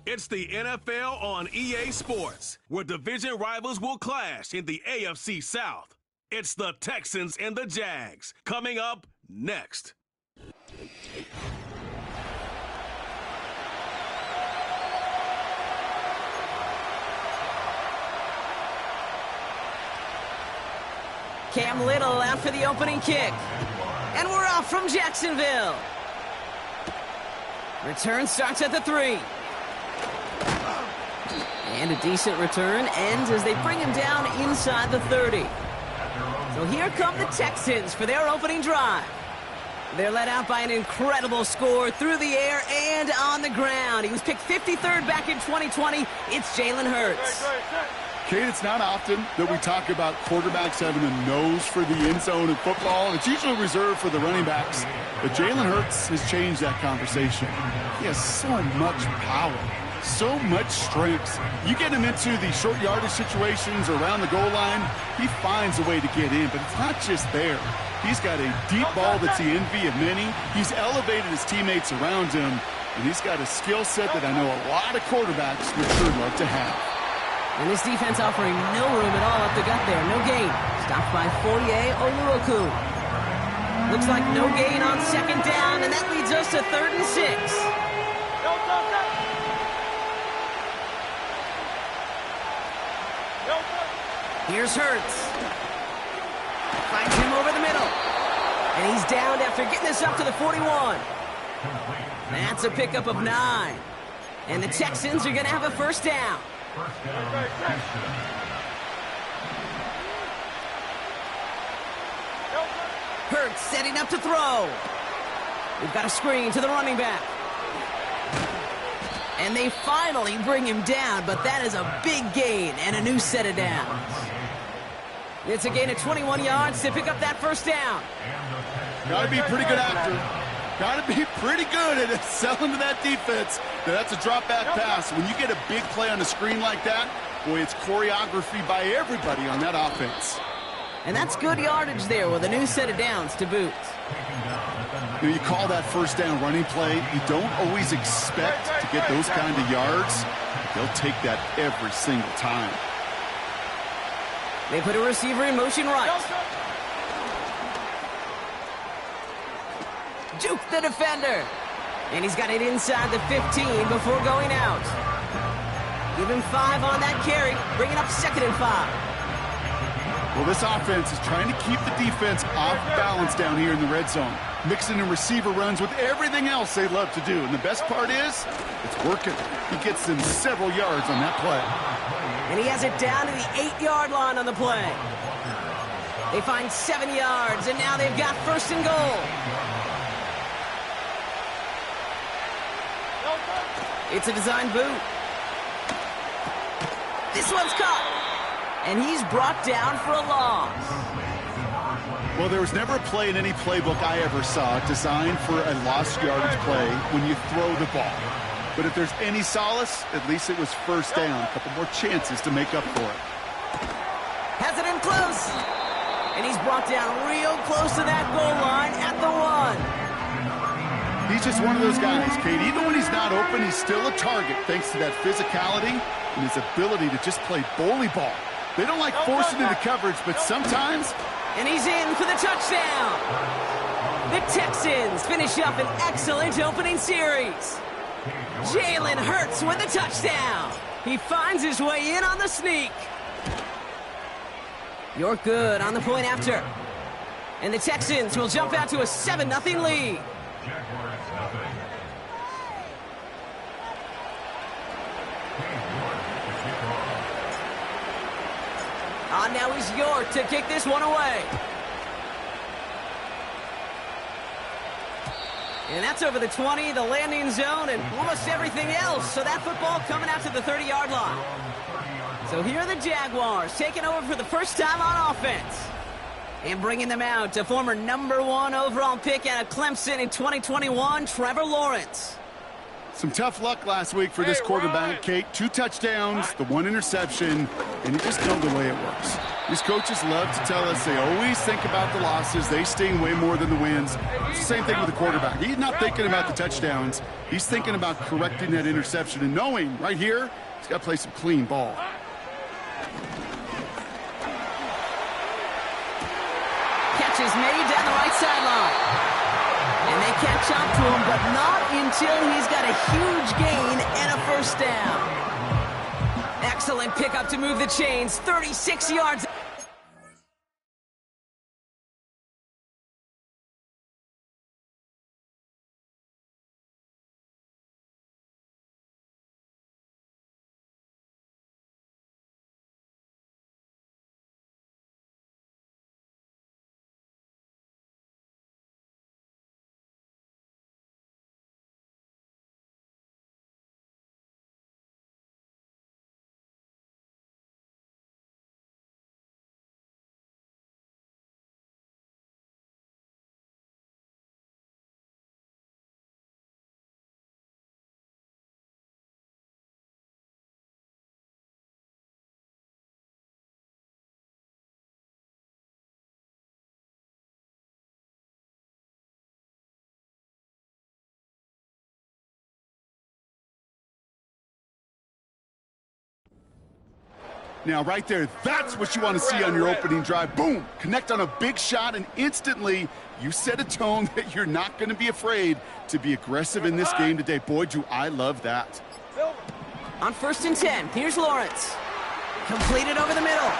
It's the NFL on EA Sports, where division rivals will clash in the AFC South. It's the Texans and the Jags, coming up next. Cam Little out for the opening kick. And we're off from Jacksonville. Return starts at the 3. And a decent return ends as they bring him down inside the 30. So here come the Texans for their opening drive. They're led out by an incredible score through the air and on the ground. He was picked 53rd back in 2020. It's Jalen Hurts. Kate, it's not often that we talk about quarterbacks having a nose for the end zone in football. It's usually reserved for the running backs. But Jalen Hurts has changed that conversation. He has so much power, so much strength. You get him into the short yardage situations around the goal line, he finds a way to get in. But it's not just there. He's got a deep ball that's the envy of many. He's elevated his teammates around him. And he's got a skill set that I know a lot of quarterbacks would sure love to have. And this defense offering no room at all up the gut there. No gain. Stopped by Foye Oluokun. Looks like no gain on second down, and that leads us to 3rd and 6. Here's Hurts. Finds him over the middle. And he's down after getting this up to the 41. That's a pickup of 9. And the Texans are going to have a first down. Hurts setting up to throw. We've got a screen to the running back. And they finally bring him down, but that is a big gain and a new set of downs. It's a gain of 21 yards to pick up that first down. Got to be pretty good actor. Got to be pretty good at selling to that defense. That's a drop-back pass. When you get a big play on the screen like that, boy, it's choreography by everybody on that offense. And that's good yardage there with a new set of downs to boot. You call that first down running play. You don't always expect to get those kind of yards. They'll take that every single time. They put a receiver in motion right. Juke the defender. And he's got it inside the 15 before going out. Give him 5 on that carry, bringing up 2nd and 5. Well, this offense is trying to keep the defense off balance down here in the red zone, mixing in receiver runs with everything else they love to do. And the best part is, it's working. He gets them several yards on that play. And he has it down to the 8-yard line on the play. They find 7 yards, and now they've got 1st and goal. It's a design boot. This one's caught. And he's brought down for a loss. Well, there was never a play in any playbook I ever saw designed for a lost yardage play when you throw the ball. But if there's any solace, at least it was first down. A couple more chances to make up for it. Has it in close. And he's brought down real close to that goal line at the 1. He's just one of those guys, Kate. Even when he's not open, he's still a target thanks to that physicality and his ability to just play bully ball. They don't like forcing into coverage, but sometimes... And he's in for the touchdown. The Texans finish up an excellent opening series. Jalen Hurts with the touchdown. He finds his way in on the sneak. You're good on the point after. And the Texans will jump out to a 7-0 lead. On now is York to kick this one away. And that's over the 20, the landing zone, and almost everything else. So that football coming out to the 30-yard line. So here are the Jaguars taking over for the first time on offense. And bringing them out to former #1 overall pick out of Clemson in 2021, Trevor Lawrence. Some tough luck last week for this quarterback, Kate. 2 touchdowns, the 1 interception, and you just know the way it works. These coaches love to tell us they always think about the losses. They sting way more than the wins. It's the same thing with the quarterback. He's not thinking about the touchdowns. He's thinking about correcting that interception and knowing right here he's got to play some clean ball. Catch is made down the right sideline. And they catch up to him, but not until he's got a huge gain and a first down. Excellent pickup to move the chains. 36 yards. Now, right there, that's what you want to see on your opening drive. Boom! Connect on a big shot, and instantly you set a tone that you're not going to be afraid to be aggressive in this game today. Boy, do I love that. On 1st and 10, here's Lawrence. Completed over the middle.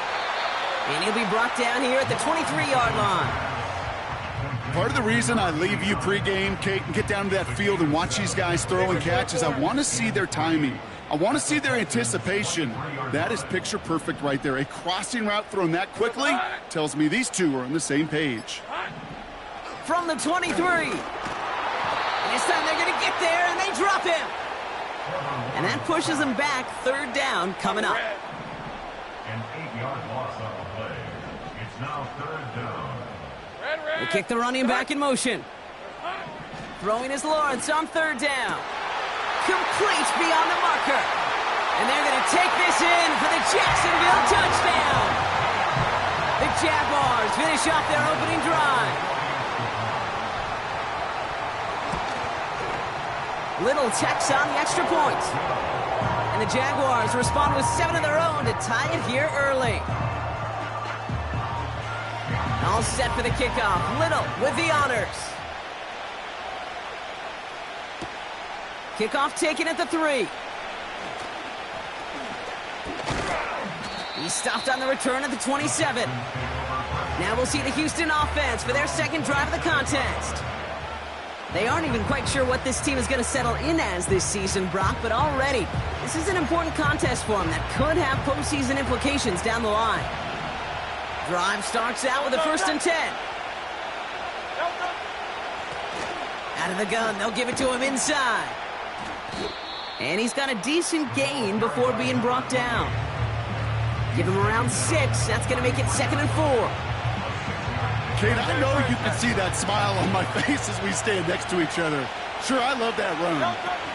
And he'll be brought down here at the 23-yard line. Part of the reason I leave you pregame, Kate, and get down to that field and watch these guys throw and catch is I want to see their timing. I want to see their anticipation. That is picture perfect right there. A crossing route thrown that quickly tells me these two are on the same page. From the 23. And this time they're going to get there, and they drop him. And that pushes them back. 3rd down coming up. An 8-yard loss on the play. It's now 3rd down. They kick the running back in motion. Throwing is Lawrence on 3rd down. Complete beyond the marker. And they're going to take this in for the Jacksonville touchdown. The Jaguars finish off their opening drive. Little Tex on the extra point. And the Jaguars respond with 7 of their own to tie it here early. All set for the kickoff. Little with the honors. Kickoff taken at the 3. He stopped on the return at the 27. Now we'll see the Houston offense for their 2nd drive of the contest. They aren't even quite sure what this team is going to settle in as this season, Brock, but already this is an important contest for them that could have postseason implications down the line. Drive starts out with a 1st and 10. Out of the gun, they'll give it to him inside. And he's got a decent gain before being brought down. Give him around 6. That's going to make it 2nd and 4. Kate, I know you can see that smile on my face as we stand next to each other. Sure, I love that run.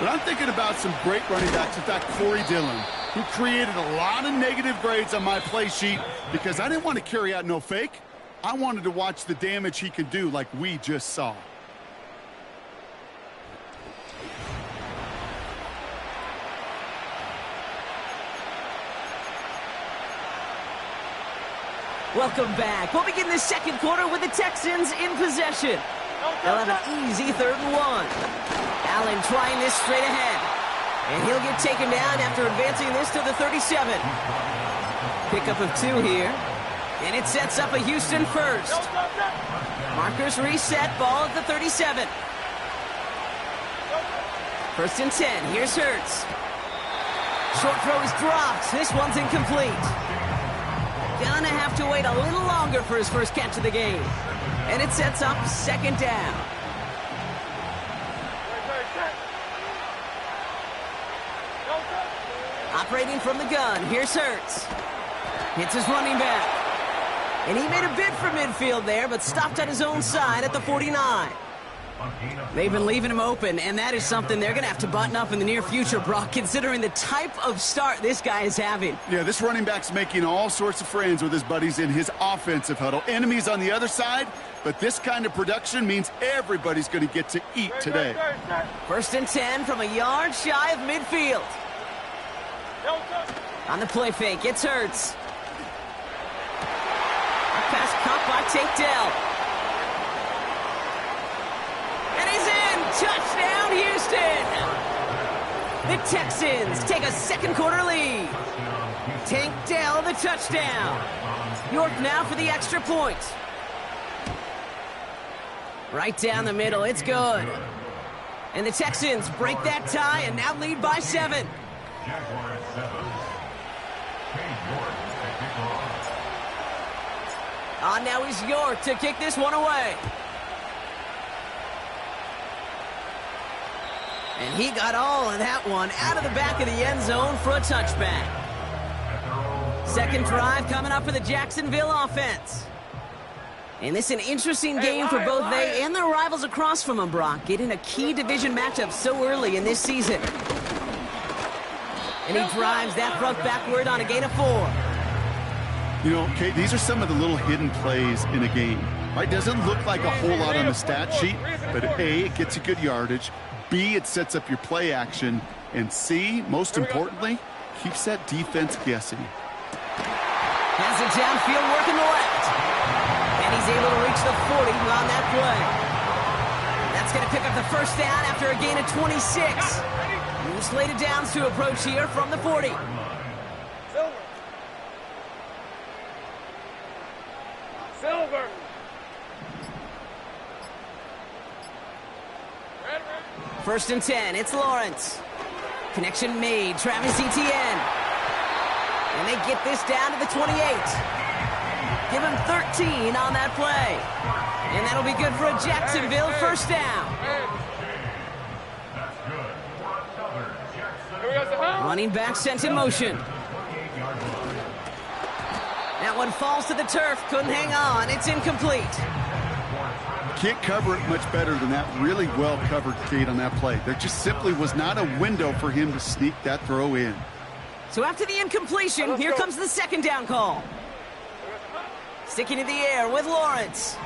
But I'm thinking about some great running backs. In fact, Corey Dillon, who created a lot of negative grades on my play sheet because I didn't want to carry out no fake. I wanted to watch the damage he could do like we just saw. Welcome back. We'll begin the 2nd quarter with the Texans in possession. They'll have an easy 3rd and 1. Allen trying this straight ahead. And he'll get taken down after advancing this to the 37. Pickup of 2 here. And it sets up a Houston 1st. Markers reset, ball at the 37. 1st and 10, here's Hurts. Short throw is dropped. This one's incomplete. Gonna have to wait a little longer for his first catch of the game. And it sets up 2nd down. Operating from the gun, here's Hurts. Hits his running back. And he made a bid for midfield there, but stopped at his own side at the 49. They've been leaving him open, and that is something they're going to have to button up in the near future, Brock, considering the type of start this guy is having. Yeah, this running back's making all sorts of friends with his buddies in his offensive huddle. Enemies on the other side, but this kind of production means everybody's going to get to eat today. 1st and 10 from a yard shy of midfield. On the play fake, it's Hurts. Pass caught by Tate Dell. And he's in! Touchdown, Houston! The Texans take a second quarter lead. Tank Dell the touchdown. York now for the extra point. Right down the middle, it's good. And the Texans break that tie and now lead by 7. Jaguars 7. York at kickoff. On now is York to kick this one away. And he got all of that one out of the back of the end zone for a touchback. Second drive coming up for the Jacksonville offense. And this is an interesting game for both they and their rivals across from them, Brock, getting a key division matchup so early in this season. And he drives that front backward on a gain of 4. You know, Kate, these are some of the little hidden plays in a game. Right? Doesn't look like a whole lot on the stat sheet, but A, it gets you good yardage. B, it sets up your play action. And C, most importantly, keeps that defense guessing. Has it downfield working the left. And he's able to reach the 40 on that play. That's going to pick up the first down after a gain of 26. New slated downs to approach here from the 40. Silver. First and 10, it's Lawrence. Connection made, Travis Etienne. And they get this down to the 28. Give him 13 on that play. And that'll be good for a Jacksonville first down. Running back sent in motion. That one falls to the turf, couldn't hang on, it's incomplete. Can't cover it much better than that. Really well covered, Kate, on that play. There just simply was not a window for him to sneak that throw in. So after the incompletion, here comes the second down call. Sticking to the air with Lawrence.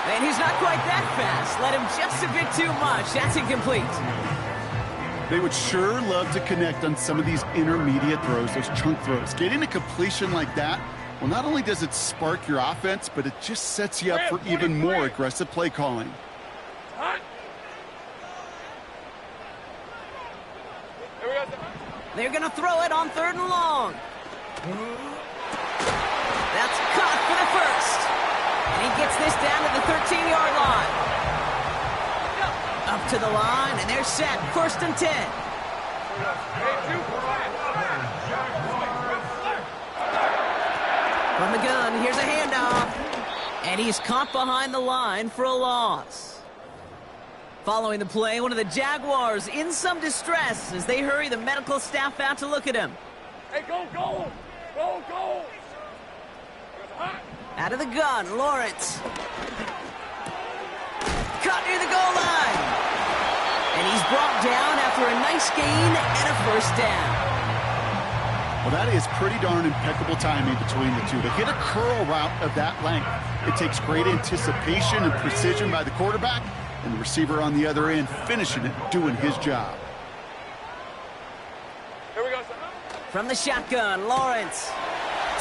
And he's not quite that fast. Let him just a bit too much. That's incomplete. They would sure love to connect on some of these intermediate throws, those chunk throws. Getting a completion like that, well, not only does it spark your offense, but it just sets you up for even more aggressive play calling. They're going to throw it on 3rd and long. That's caught for the first. And he gets this down to the 13-yard line. Up to the line, and they're set. 1st and 10. From the gun, here's a handoff. And he's caught behind the line for a loss. Following the play, one of the Jaguars in some distress as they hurry the medical staff out to look at him. Hey, go, go! Go, go! Out of the gun, Lawrence. Caught near the goal line. And he's brought down after a nice gain and a first down. Well, that is pretty darn impeccable timing between the two. To hit a curl route of that length, it takes great anticipation and precision by the quarterback, and the receiver on the other end finishing it, doing his job. Here we go, sir. From the shotgun, Lawrence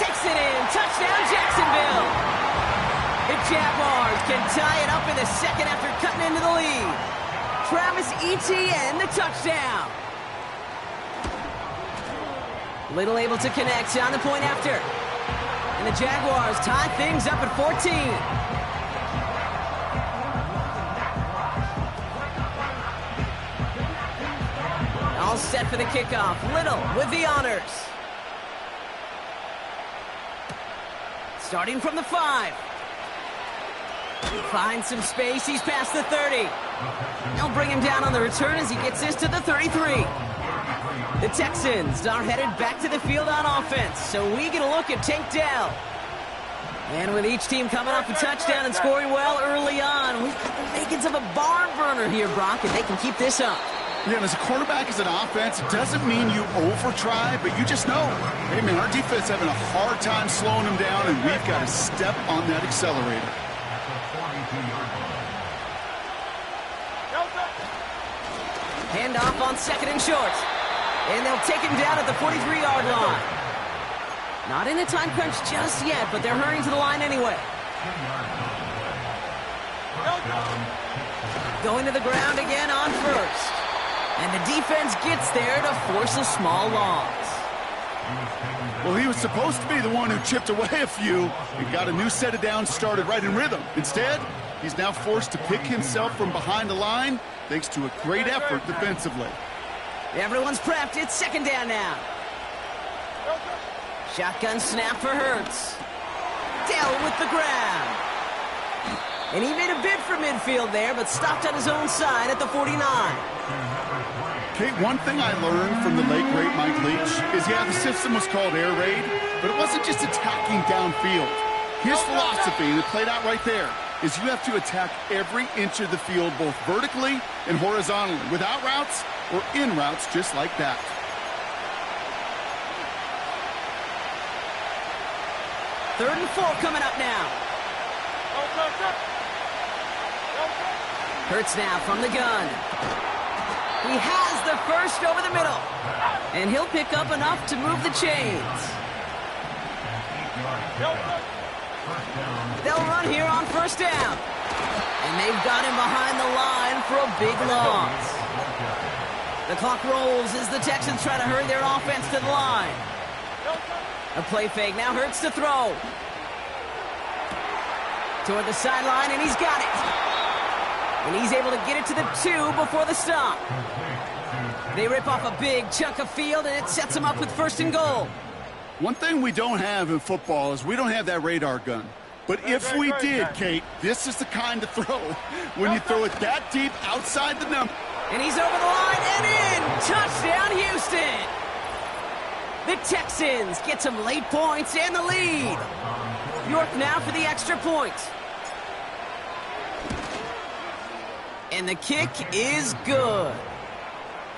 takes it in. Touchdown, Jacksonville. The Jaguars can tie it up in the second after cutting into the lead. Travis Etienne, the touchdown. Little able to connect on the point after. And the Jaguars tie things up at 14. All set for the kickoff. Little with the honors. Starting from the 5. Finds some space. He's past the 30. They'll bring him down on the return as he gets this to the 33. The Texans are headed back to the field on offense, so we get a look at Tank Dell. And with each team coming off a touchdown and scoring well early on, we've got the makings of a barn burner here, Brock, and they can keep this up. Yeah, and as a quarterback, as an offense, it doesn't mean you over-try, but you just know, hey, man, our defense having a hard time slowing them down, and we've got to step on that accelerator. Handoff on 2nd and short. And they'll take him down at the 43-yard line. Not in a time crunch just yet, but they're hurrying to the line anyway. Going to the ground again on first. And the defense gets there to force a small loss. Well, he was supposed to be the one who chipped away a few and got a new set of downs started right in rhythm. Instead, he's now forced to pick himself from behind the line thanks to a great effort defensively. Everyone's prepped. It's 2nd down now. Shotgun snap for Hurts. Dell with the grab. And he made a bid for midfield there, but stopped on his own side at the 49. Kate, one thing I learned from the late, great Mike Leach is, yeah, the system was called air raid, but it wasn't just attacking downfield. His philosophy, and it played out right there, is you have to attack every inch of the field, both vertically and horizontally, without routes or in routes just like that. Third and 4 coming up now. Hurts now from the gun. He has the first over the middle. And he'll pick up enough to move the chains. They'll run here on 1st down. And they've got him behind the line for a big loss. The clock rolls as the Texans try to hurry their offense to the line. A play fake. Now Hurts to throw. Toward the sideline, and he's got it. And he's able to get it to the 2 before the stop. They rip off a big chunk of field, and it sets them up with 1st and goal. One thing we don't have in football is we don't have that radar gun. But if we did, Kate, this is the kind of throw when you throw it that deep outside the number. And he's over the line and in. Touchdown, Houston. The Texans get some late points and the lead. York now for the extra point. And the kick is good.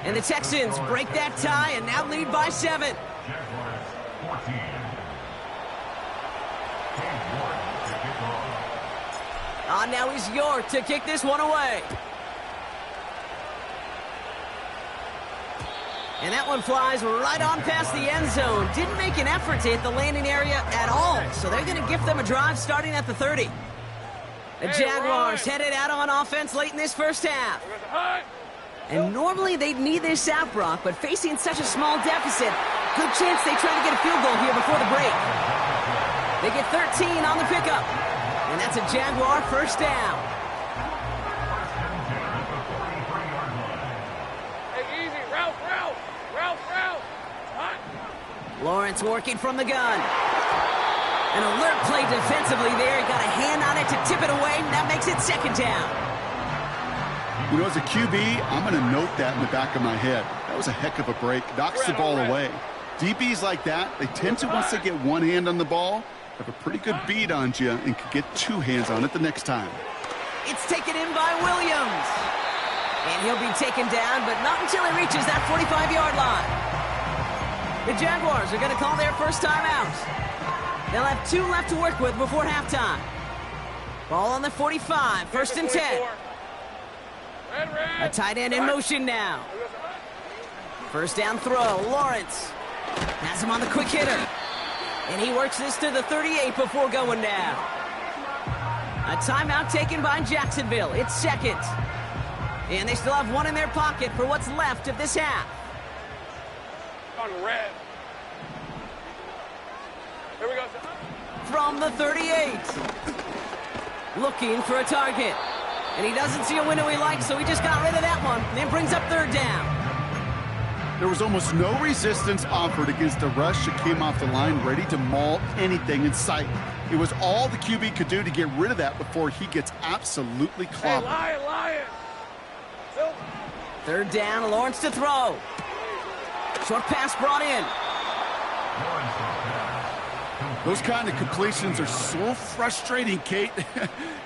And the Texans break that tie and now lead by 7. Now he's York to kick this one away. And that one flies right on past the end zone. Didn't make an effort to hit the landing area at all. So they're going to gift them a drive starting at the 30. The Jaguars headed out on offense late in this first half. And normally they'd need this out, Brock, but facing such a small deficit, good chance they try to get a field goal here before the break. They get 13 on the pickup. And that's a Jaguar 1st down. Hey, easy. Route. Lawrence working from the gun. An alert play defensively there. He got a hand on it to tip it away. That makes it 2nd down. You know, as a QB, I'm going to note that in the back of my head. That was a heck of a break. Knocks the ball away. DBs like that, they tend to, once they get one hand on the ball, have a pretty good beat on you and can get 2 hands on it the next time. It's taken in by Williams. And he'll be taken down, but not until he reaches that 45-yard line. The Jaguars are going to call their first timeout. They'll have 2 left to work with before halftime. Ball on the 45, 1st and 10. A tight end in motion now. 1st down throw, Lawrence. Has him on the quick hitter. And he works this to the 38 before going down. A timeout taken by Jacksonville. It's 2nd. And they still have 1 in their pocket for what's left of this half. On red. Here we go. From the 38. Looking for a target. And he doesn't see a window he likes, so he just got rid of that one. And then brings up 3rd down. There was almost no resistance offered against a rush that came off the line ready to maul anything in sight. It was all the QB could do to get rid of that before he gets absolutely clobbered. Hey, Lion. 3rd down, Lawrence to throw. Short pass brought in. Those kind of completions are so frustrating, Kate.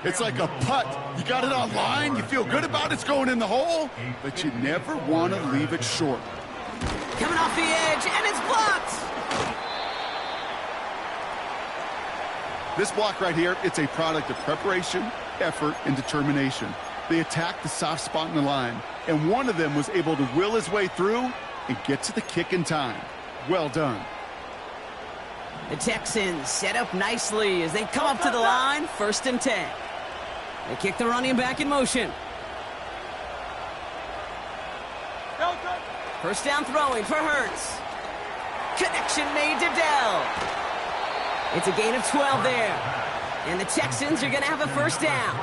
It's like a putt. You got it on line, you feel good about it's going in the hole, but you never want to leave it short. Coming off the edge, and it's blocked! This block right here, it's a product of preparation, effort, and determination. They attacked the soft spot in the line, and one of them was able to will his way through and get to the kick in time. Well done. The Texans set up nicely as they come up to the line, 1st and 10. They kick the running back in motion. First down throwing for Hurts. Connection made to Dell. It's a gain of 12 there. And the Texans are going to have a first down.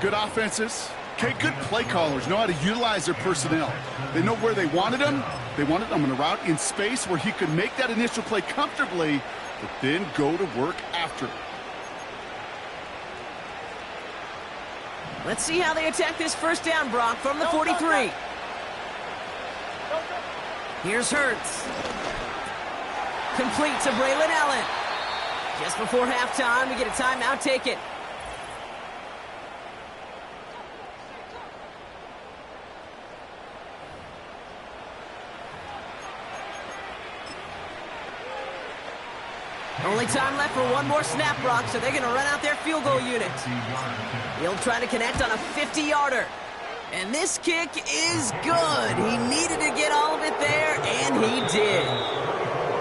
Good offenses. Okay, good play callers know how to utilize their personnel. They know where they wanted them. They wanted them on a route in space where he could make that initial play comfortably, but then go to work after. Let's see how they attack this first down, Brock, from the 43. Here's Hurts. Complete to Braylon Allen. Just before halftime, we get a timeout taken. Only time left for one more snap, Brock, so they're going to run out their field goal unit. He'll try to connect on a 50-yarder. And this kick is good. He needed to get all of it there, and he did.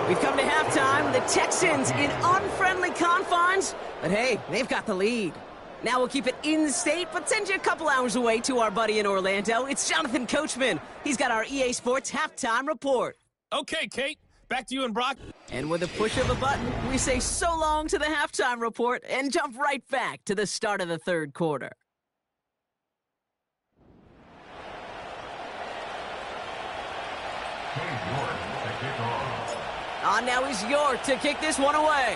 We've come to halftime. The Texans in unfriendly confines, but hey, they've got the lead. Now we'll keep it in state, but send you a couple hours away to our buddy in Orlando. It's Jonathan Coachman. He's got our EA Sports halftime report. Okay, Kate. Back to you and Brock. And with a push of a button, we say so long to the halftime report and jump right back to the start of the third quarter. On now is York to kick this one away.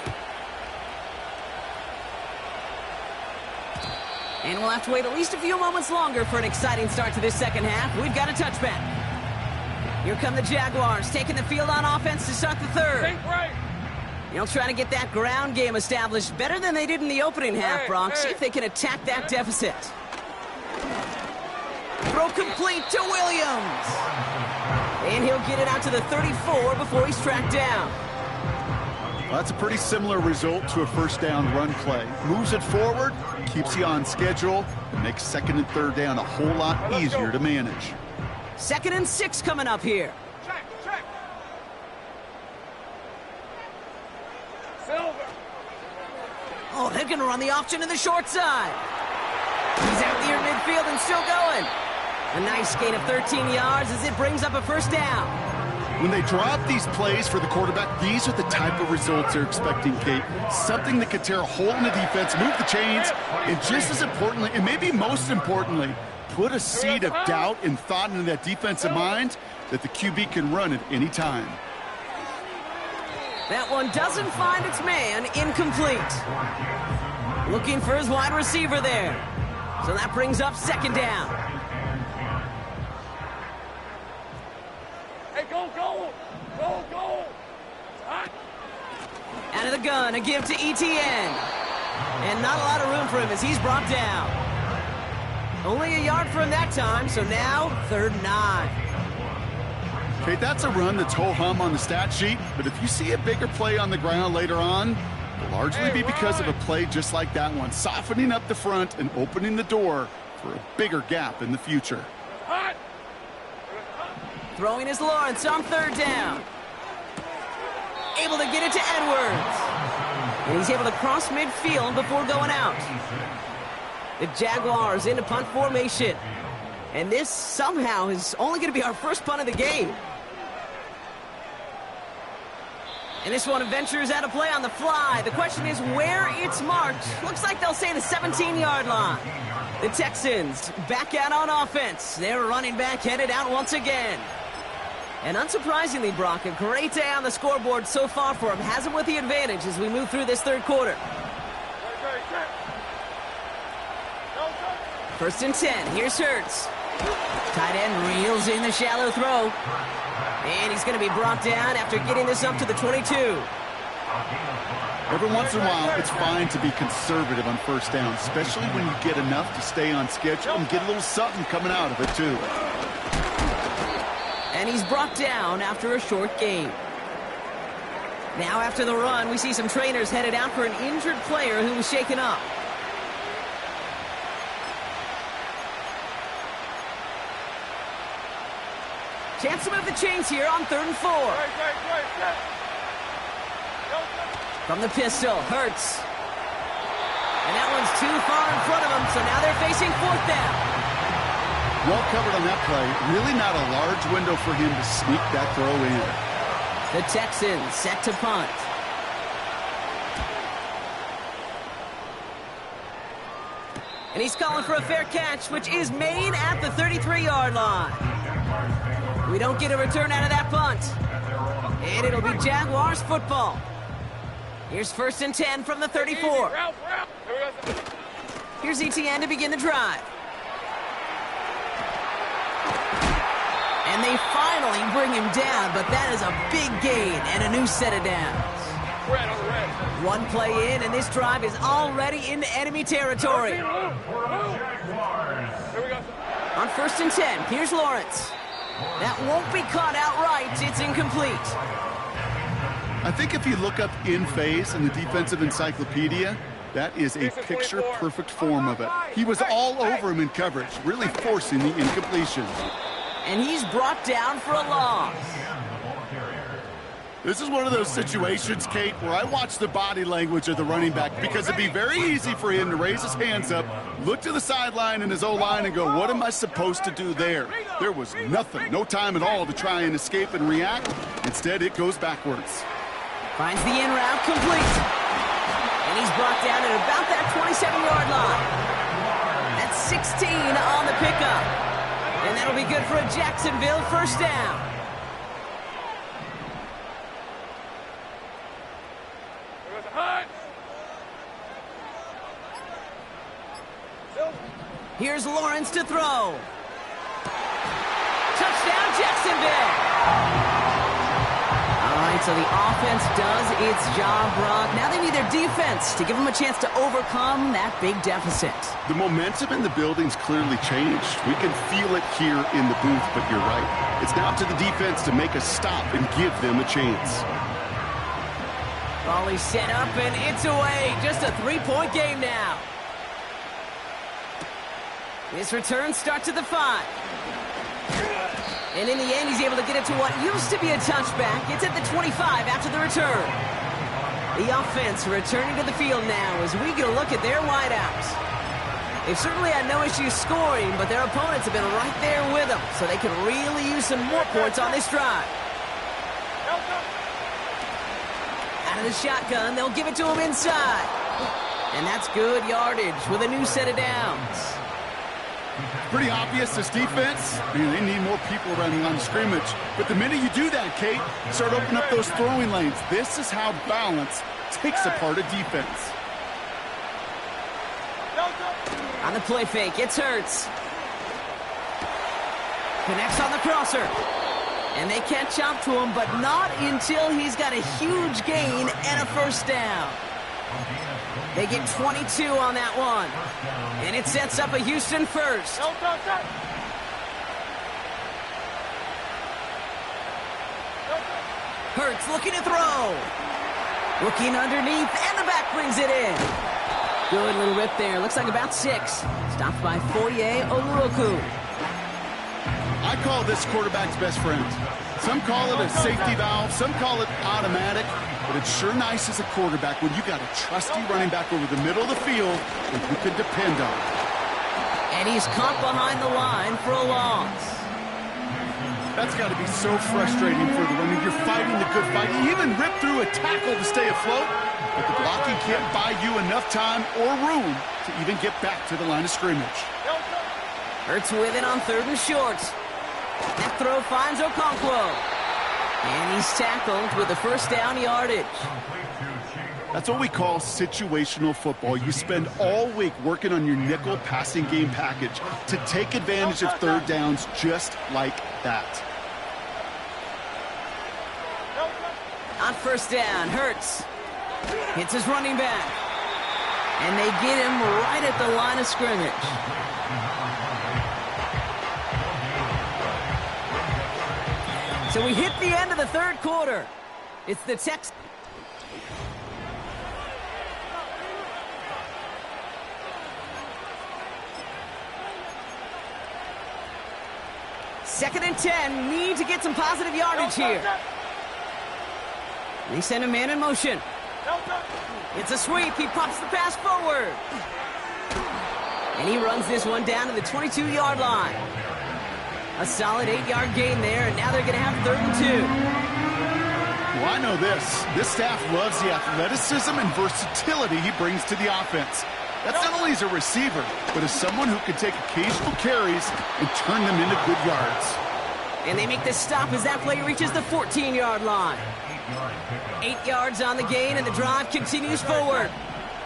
And we'll have to wait at least a few moments longer for an exciting start to this second half. We've got a touchback. Here come the Jaguars, taking the field on offense to start the third. They'll try to get that ground game established better than they did in the opening half, Brock. See if they can attack that deficit. Throw complete to Williams. And he'll get it out to the 34 before he's tracked down. Well, that's a pretty similar result to a first down run play. Moves it forward, keeps you on schedule, and makes second and third down a whole lot easier to manage. 2nd and 6 coming up here. Check. Silver. Oh, they're going to run the option to the short side. He's out near midfield and still going. A nice gain of 13 yards as it brings up a first down. When they draw up these plays for the quarterback, these are the type of results they're expecting, Kate. Something that could tear a hole in the defense, move the chains, and just as importantly, and maybe most importantly, put a seed of doubt and thought into that defensive mind that the QB can run at any time. That one doesn't find its man, incomplete. Looking for his wide receiver there. So that brings up second down. Hey, go. Hot. Out of the gun, a give to ETN. And not a lot of room for him as he's brought down. Only a yard for him that time, so now 3rd and 9. Okay, that's a run that's ho-hum on the stat sheet, but if you see a bigger play on the ground later on, it'll largely be because of a play just like that one, softening up the front and opening the door for a bigger gap in the future. Hot. Throwing is Lawrence on 3rd down. Able to get it to Edwards. And he's able to cross midfield before going out. The Jaguars into punt formation. And this somehow is only going to be our first punt of the game. And this one ventures out of play on the fly. The question is where it's marked. Looks like they'll say the 17-yard line. The Texans back out on offense. Their running back headed out once again. And unsurprisingly, Brock, a great day on the scoreboard so far for him. Has him with the advantage as we move through this third quarter. 1st and 10. Here's Hurts. Tight end reels in the shallow throw. And he's going to be brought down after getting this up to the 22. Every once in a while, it's fine to be conservative on first down, especially when you get enough to stay on schedule and get a little something coming out of it, too. And he's brought down after a short game. Now after the run, we see some trainers headed out for an injured player who was shaken up. Chance to move the chains here on 3rd and 4. From the pistol, Hurts. And that one's too far in front of him, so now they're facing 4th down. Well covered on that play. Really not a large window for him to sneak that throw in. The Texans set to punt. And he's calling for a fair catch, which is made at the 33-yard line. We don't get a return out of that punt. And it'll be Jaguars football. Here's 1st and 10 from the 34. Here's Etienne to begin the drive. And they finally bring him down, but that is a big gain and a new set of downs. One play in, and this drive is already into enemy territory. On 1st and 10, here's Lawrence. That won't be caught outright. It's incomplete. I think if you look up in phase in the defensive encyclopedia, that is a picture-perfect form of it. He was all over him in coverage, really forcing the incompletion. And he's brought down for a loss. This is one of those situations, Kate, where I watch the body language of the running back because it'd be very easy for him to raise his hands up, look to the sideline in his O-line and go, what am I supposed to do there? There was nothing, no time at all to try and escape and react. Instead, it goes backwards. Finds the in route complete. And he's brought down at about that 27-yard line. That's 16 on the pickup. And that'll be good for a Jacksonville 1st down. Here's Lawrence to throw. Touchdown, Jacksonville. All right, so the offense does its job, Brock. Now they need their defense to give them a chance to overcome that big deficit. The momentum in the building's clearly changed. We can feel it here in the booth, but you're right. It's now up to the defense to make a stop and give them a chance. Ball is set up, and it's away. Just a 3-point game now. This return starts at the 5. And in the end, he's able to get it to what used to be a touchback. It's at the 25 after the return. The offense returning to the field now as we get a look at their wideouts. They've certainly had no issues scoring, but their opponents have been right there with them, so they can really use some more points on this drive. Out of the shotgun, they'll give it to him inside. And that's good yardage with a new set of downs. Pretty obvious, this defense, they need more people around the line of scrimmage. But the minute you do that, Kate, start opening up those throwing lanes. This is how balance takes apart a defense. On the play fake, it's Hurts. Connects on the crosser. And they catch up to him, but not until he's got a huge gain and a 1st down. They get 22 on that one. And it sets up a Houston 1st. Hurts looking to throw. Looking underneath, and the back brings it in. Good little rip there. Looks like about 6. Stopped by Foye Oluokun. I call this quarterback's best friend. Some call it a safety valve, some call it automatic, but it's sure nice as a quarterback when you got a trusty running back over the middle of the field that you can depend on. And he's caught behind the line for a loss. That's got to be so frustrating for the running. You're fighting the good fight. You even rip through a tackle to stay afloat, but the blocking can't buy you enough time or room to even get back to the line of scrimmage. Hurts with it on 3rd and short. That throw finds Okonkwo. And he's tackled with a 1st down yardage. That's what we call situational football. You spend all week working on your nickel passing game package to take advantage of 3rd downs just like that. On 1st down, Hurts Hits his running back. And they get him right at the line of scrimmage. So we hit the end of the third quarter. It's the Texans. Second and 10. Need to get some positive yardage here. They send a man in motion. It's a sweep. He pops the pass forward. And he runs this one down to the 22-yard line. A solid 8-yard gain there, and now they're going to have 3rd and 2. Well, I know this. This staff loves the athleticism and versatility he brings to the offense. That's not only as a receiver, but as someone who can take occasional carries and turn them into good yards. And they make the stop as that play reaches the 14-yard line. 8 yards on the gain, and the drive continues forward.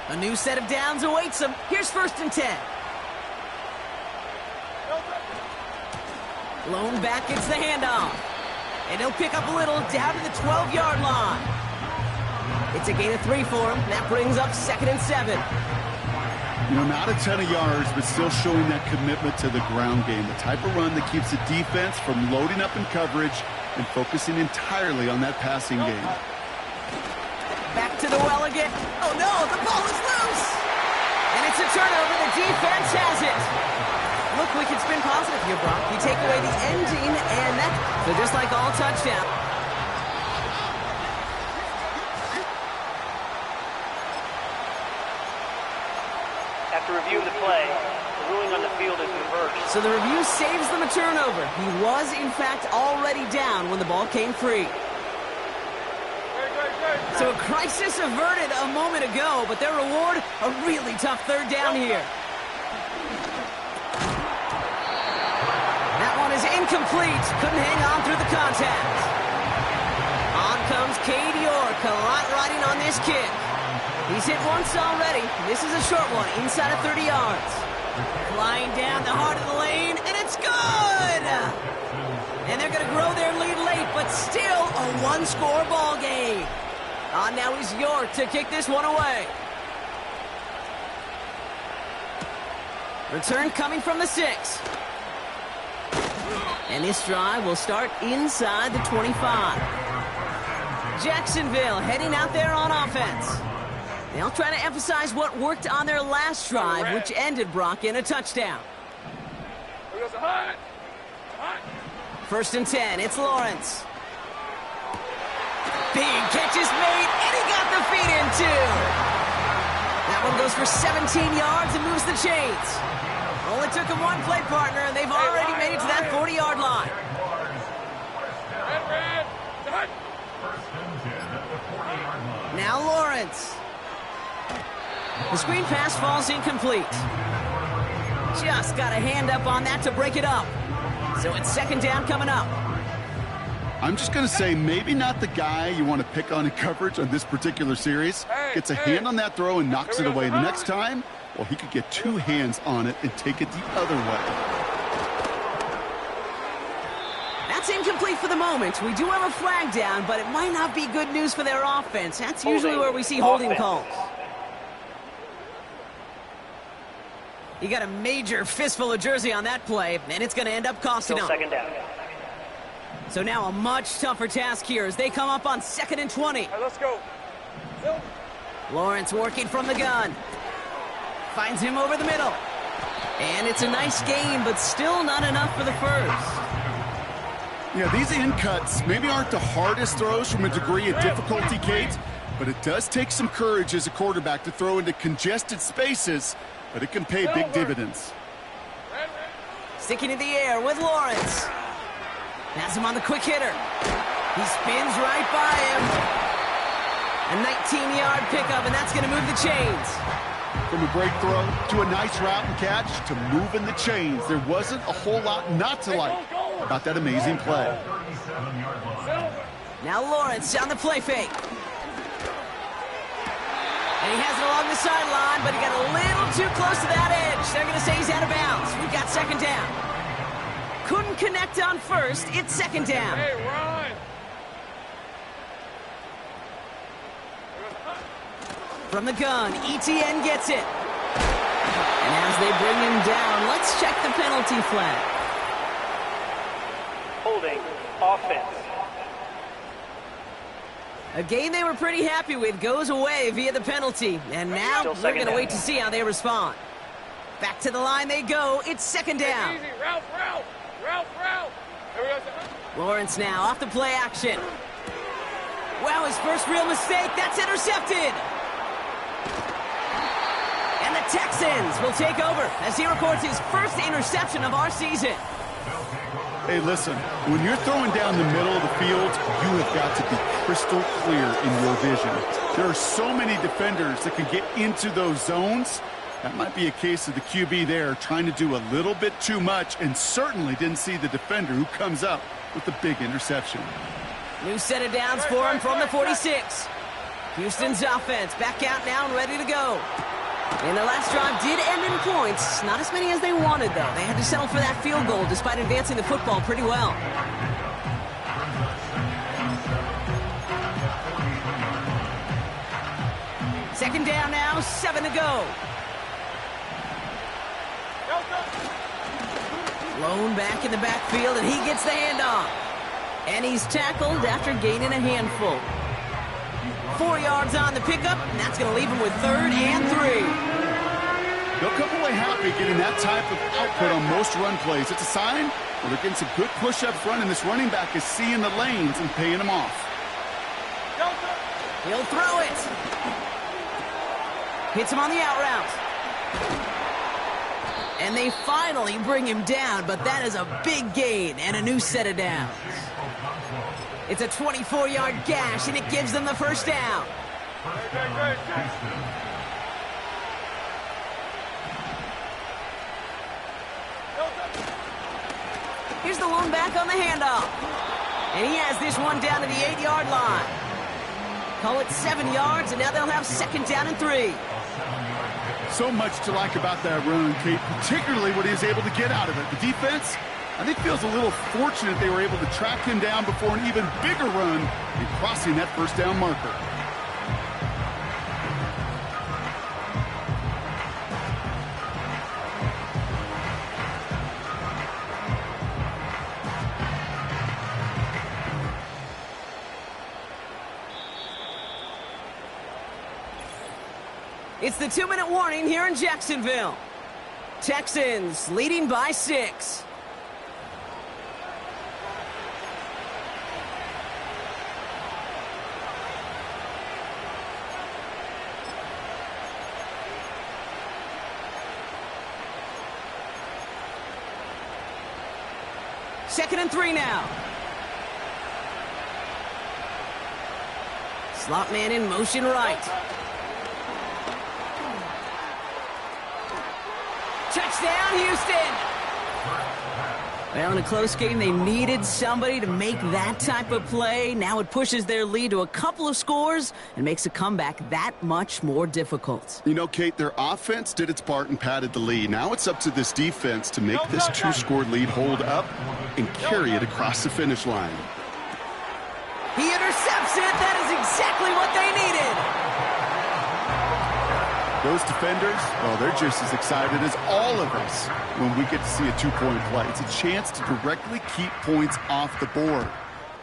A new set of downs awaits them. Here's 1st and 10. Lone back gets the handoff. And he'll pick up a little down to the 12-yard line. It's a gain of 3 for him. That brings up 2nd and 7. You know, not a ton of yards, but still showing that commitment to the ground game. The type of run that keeps the defense from loading up in coverage and focusing entirely on that passing game. Back to the well again. Oh no, the ball is loose. And it's a turnover. The defense has it. Look, we can spin positive here, Brock. You take away the ending, and that. So just like all touchdown. After reviewing the play, the ruling on the field is reversed. So the review saves them a turnover. He was, in fact, already down when the ball came free. So a crisis averted a moment ago, but their reward, a really tough 3rd down here. That one is incomplete. Couldn't hang on through the contact. On comes Cade York, a lot riding on this kick. He's hit once already. This is a short one, inside of 30 yards. Flying down the heart of the lane, and it's good! And they're going to grow their lead late, but still a 1-score ball game. Now is York to kick this one away. Return coming from the 6. And this drive will start inside the 25. Jacksonville heading out there on offense. They'll try to emphasize what worked on their last drive, which ended, Brock, in a touchdown. 1st and 10, it's Lawrence. Big catch is made, and he got the feet in, too. That one goes for 17 yards and moves the chains. Only took him one play, partner, and they've already made it to that 40-yard line. Now Lawrence. The screen pass falls incomplete. Just got a hand up on that to break it up. So it's 2nd down coming up. I'm just going to say maybe not the guy you want to pick on in coverage on this particular series. Gets a hand on that throw and knocks it away. The next time, well, he could get 2 hands on it and take it the other way. That's incomplete for the moment. We do have a flag down, but it might not be good news for their offense. That's usually where we see holding calls. You got a major fistful of jersey on that play, and it's going to end up costing them. 2nd down. So now a much tougher task here as they come up on 2nd and 20. All right, let's go. Lawrence working from the gun. Finds him over the middle. And it's a nice gain, but still not enough for the 1st. Yeah, these in cuts maybe aren't the hardest throws from a degree of difficulty, Kate, but it does take some courage as a quarterback to throw into congested spaces, but it can pay big dividends. Sticking in the air with Lawrence. Has him on the quick hitter. He spins right by him. A 19-yard pickup, and that's going to move the chains. From a great throw to a nice route and catch to moving the chains, there wasn't a whole lot not to like about that amazing play. Now Lawrence on the play fake. And he has it along the sideline, but he got a little too close to that edge. They're going to say he's out of bounds. We've got 2nd down. Couldn't connect on 1st. It's 2nd down. Hey, Ron. From the gun, ETN gets it. And as they bring him down, let's check the penalty flag. Holding offense. A game they were pretty happy with goes away via the penalty. And now they're going to wait to see how they respond. Back to the line they go. It's second down. Easy, Ralph. Here we go. Lawrence now off the play action. Wow, his first real mistake. That's intercepted. And the Texans will take over as he records his first interception of our season. Hey, listen, when you're throwing down the middle of the field, you have got to be crystal clear in your vision. There are so many defenders that can get into those zones. That might be a case of the QB there trying to do a little bit too much and certainly didn't see the defender who comes up with the big interception. New set of downs for him from the 46. Houston's offense back out now and ready to go. And the last drive did end in points. Not as many as they wanted, though. They had to settle for that field goal despite advancing the football pretty well. Second down now, 7 to go. Lone back in the backfield, and he gets the handoff. And he's tackled after gaining a handful. 4 yards on the pickup, and that's going to leave him with 3rd and 3. They'll come away happy getting that type of output on most run plays. It's a sign where they're getting some good push up front, and this running back is seeing the lanes and paying them off. He'll throw it. Hits him on the out route. And they finally bring him down, but that is a big gain and a new set of downs. It's a 24-yard gash, and it gives them the first down. Here's the lone back on the handoff. And he has this one down to the 8-yard line. Call it 7 yards, and now they'll have second down and 3. So much to like about that run, Kate, particularly what he was able to get out of it. The defense, I think, feels a little fortunate they were able to track him down before an even bigger run in crossing that first down marker. It's the 2-minute warning here in Jacksonville. Texans leading by 6. Second and 3 now. Slot man in motion right. Touchdown, Houston! Well, in a close game, they needed somebody to make that type of play. Now it pushes their lead to a couple of scores and makes a comeback that much more difficult. You know, Kate, their offense did its part and padded the lead. Now it's up to this defense to make this 2-score lead hold up and carry it across the finish line. He intercepts it. That is exactly what they needed. Those defenders, well, they're just as excited as all of us when we get to see a 2-point play. It's a chance to directly keep points off the board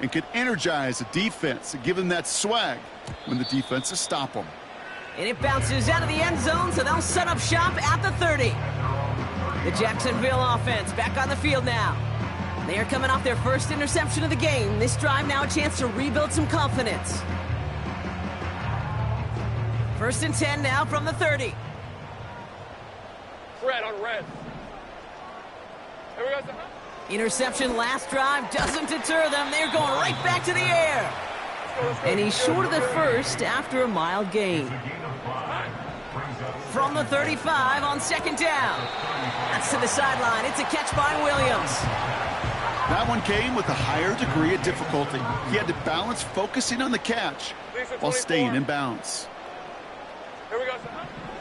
and can energize the defense and give them that swag when the defenses stop them. And it bounces out of the end zone, so they'll set up shop at the 30. The Jacksonville offense back on the field now. They are coming off their first interception of the game. This drive now a chance to rebuild some confidence. First and 10 now from the 30. Red on red. Here we go. Interception last drive doesn't deter them. They're going right back to the air. And he's short of the first after a mild gain. From the 35 on second down. That's to the sideline. It's a catch by Williams. That one came with a higher degree of difficulty. He had to balance focusing on the catch while staying in bounds. Here we go.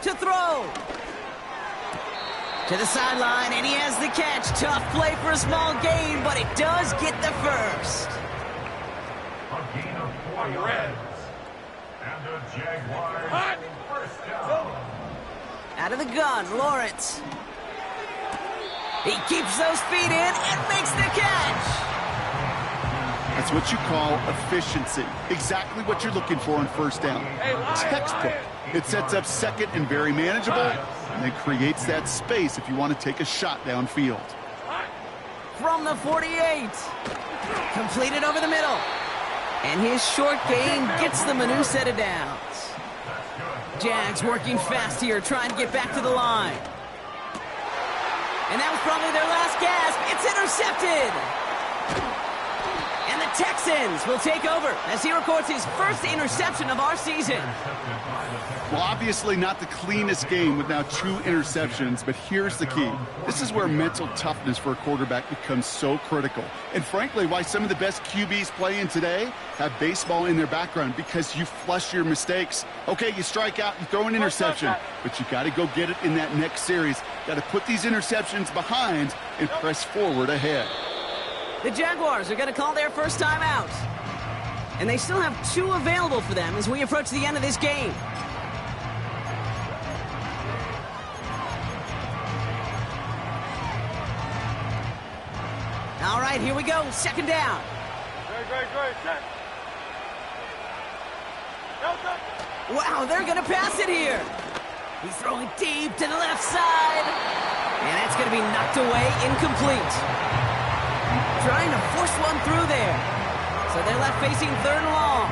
To throw. To the sideline, and he has the catch. Tough play for a small gain, but it does get the first. A gain of 4 yards. And the Jaguars first down. Out of the gun, Lawrence. He keeps those feet in and makes the catch. That's what you call efficiency. Exactly what you're looking for on first down. Textbook. It sets up second and very manageable, and it creates that space if you want to take a shot downfield. From the 48. Completed over the middle. And his short gain gets them a new set of downs. Jags working fast here, trying to get back to the line. And that was probably their last gasp. It's intercepted. And the Texans will take over as he records his first interception of our season. Well, obviously not the cleanest game with now 2 interceptions, but here's the key. This is where mental toughness for a quarterback becomes so critical. And frankly, why some of the best QBs playing today have baseball in their background, because you flush your mistakes. Okay, you strike out, you throw an interception, but you got to go get it in that next series. Got to put these interceptions behind and press forward ahead. The Jaguars are going to call their first time out. And they still have 2 available for them as we approach the end of this game. All right, here we go. Second down. Great. Set. Wow, they're going to pass it here. He's throwing deep to the left side. And that's going to be knocked away, incomplete. Trying to force one through there. So they're left facing 3rd and long.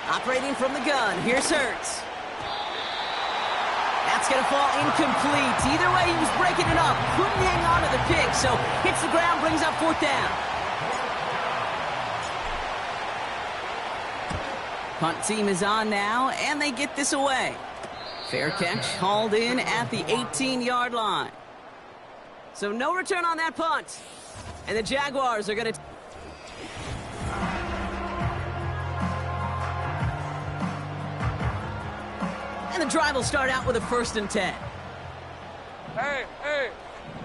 Operating from the gun, here's Hurts. That's going to fall incomplete. Either way, he was breaking it up. Couldn't hang on to the pick, so hits the ground, brings up 4th down. Punt team is on now, and they get this away. Fair catch, hauled in at the 18-yard line. So no return on that punt. And the Jaguars are going to... And the drive will start out with a 1st and 10. Hey,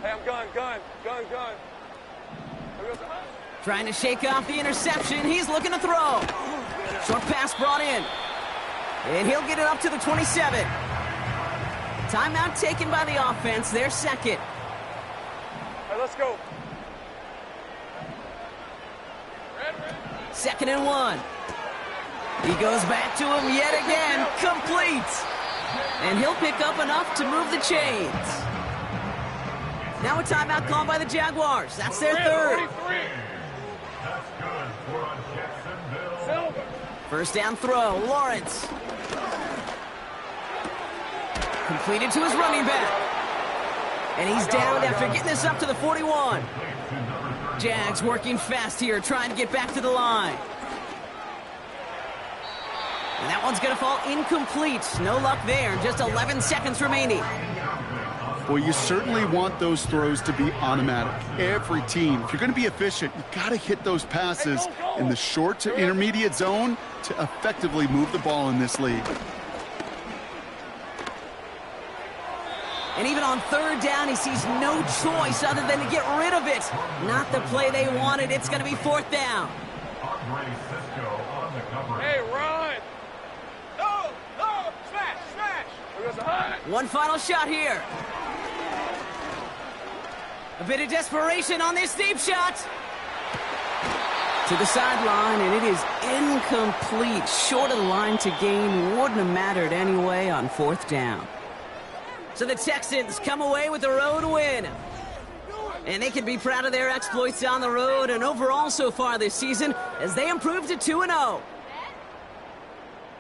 I'm gun. Trying to shake off the interception. He's looking to throw. Short pass brought in. And he'll get it up to the 27. Timeout taken by the offense. Their second. Hey, let's go. 2nd and 1. He goes back to him yet again. Complete. And he'll pick up enough to move the chains. Now a timeout called by the Jaguars. That's their 3rd. That's good for Jacksonville. First down throw. Lawrence. Completed to his running back. And he's down after getting this up to the 41. Jags working fast here, trying to get back to the line. And that one's going to fall incomplete. No luck there. Just 11 seconds remaining. Well, you certainly want those throws to be automatic. Every team, if you're going to be efficient, you got to hit those passes in the short to intermediate zone to effectively move the ball in this league. And even on 3rd down, he sees no choice other than to get rid of it. Not the play they wanted. It's going to be 4th down. Hey, run! No! Smash! One final shot here. A bit of desperation on this deep shot. To the sideline, and it is incomplete. Short of the line to gain. Wouldn't have mattered anyway on 4th down. So the Texans come away with a road win. And they can be proud of their exploits on the road and overall so far this season as they improve to 2-0.